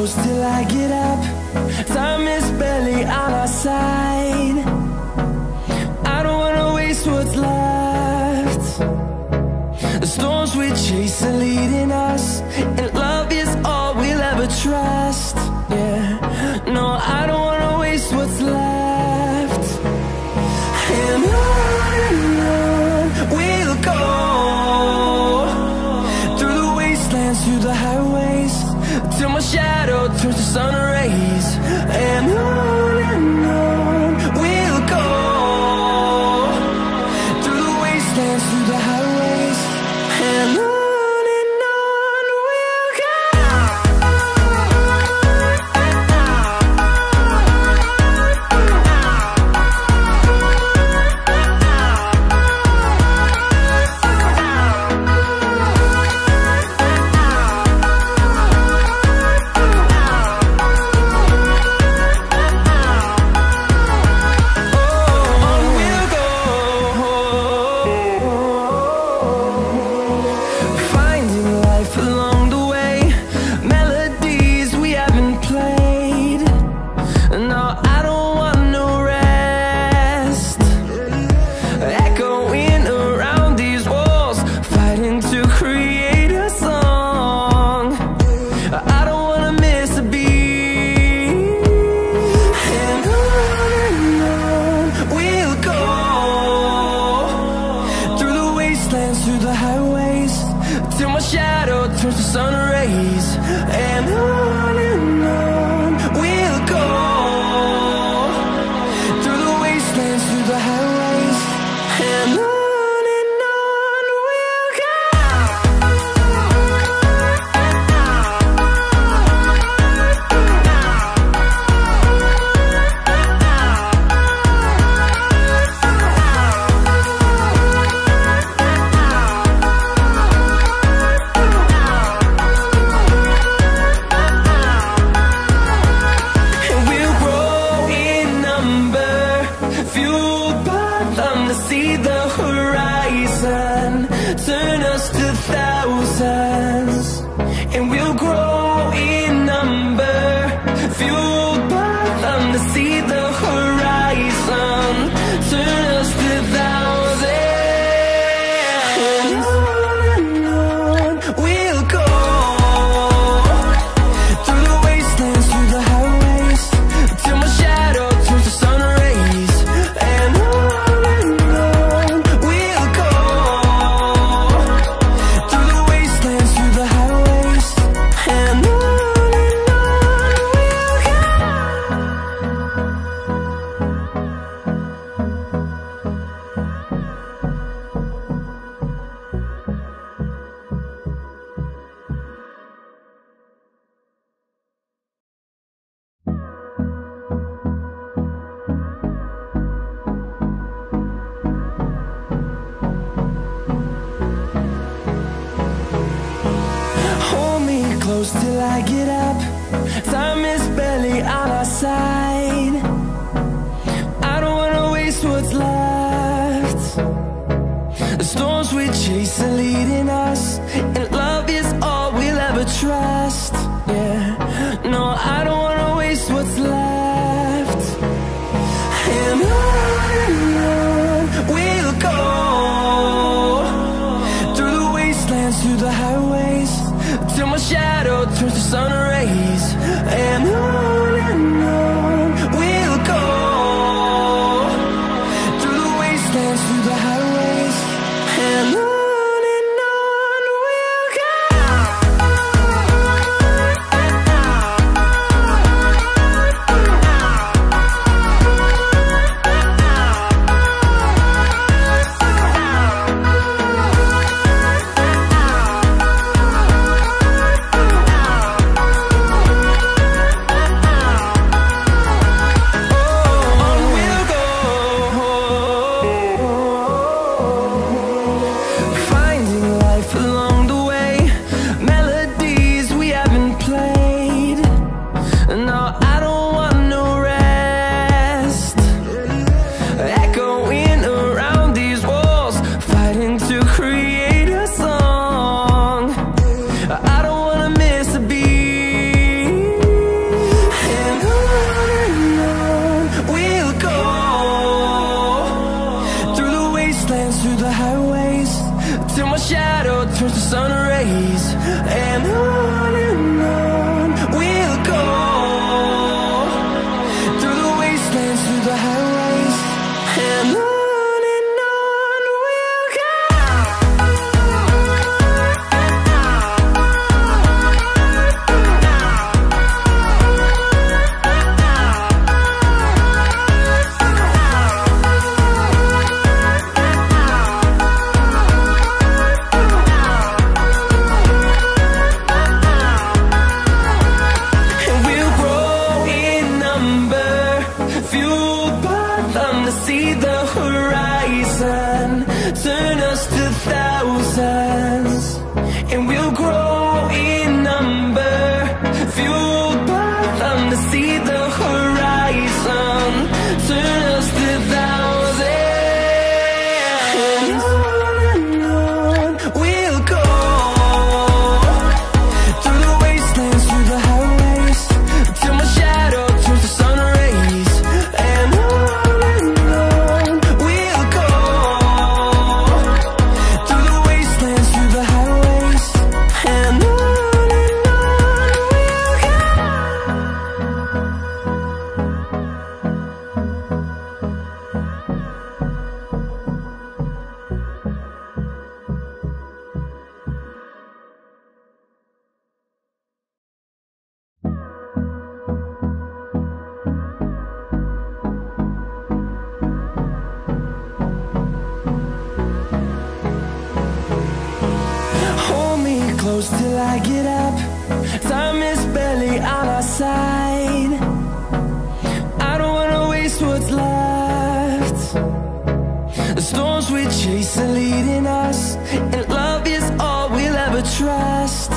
close till I get up. Time is barely on our side. I don't wanna waste what's left. The storms we chase are leading us, and love is all we'll ever trust. Yeah, no, I don't wanna waste what's left. And on we'll go, through the wastelands, through the highways, till my shadow turns to sun rays. And on we'll go, through the wastelands, through the highways, and on we'll go. Through the highways, till my shadow turns to sun rays. And on we'll go, through the wastelands, through the highways, and on we'll go. Fueled by them to see the horizon, turn us to thousands, and we'll grow in number. Fueled by them to see the horizon, turn us to thousands, and on we'll go, through the wastelands, through the highways, till my shadow turns to sun rays. And on we'll go, through the wastelands, through the highways, and on we'll go. Hold me close till I get up. Time is barely on our side. I don't wanna waste what's left. The storms we chase are leading us, and love is all we'll ever trust. Yeah, no, I don't wanna waste what's left. And on we'll go, through the wastelands, through the highways, till my shadow turns to sun rays. And on we'll go, through the wastelands, through the highways, and on see the horizon, turn us to thousands, and we'll grow in number, fueled by them to see the horizon, turn us to thousands, and on we'll go, through the wastelands, through the highways, till my shadow turns to sun rays, and on we'll go, through the wastelands, through the highways, and on we'll go. Hold me close till I get up. Time is barely on our side. I don't wanna waste what's left. The storms we chase are leading us, and love is all we'll ever trust.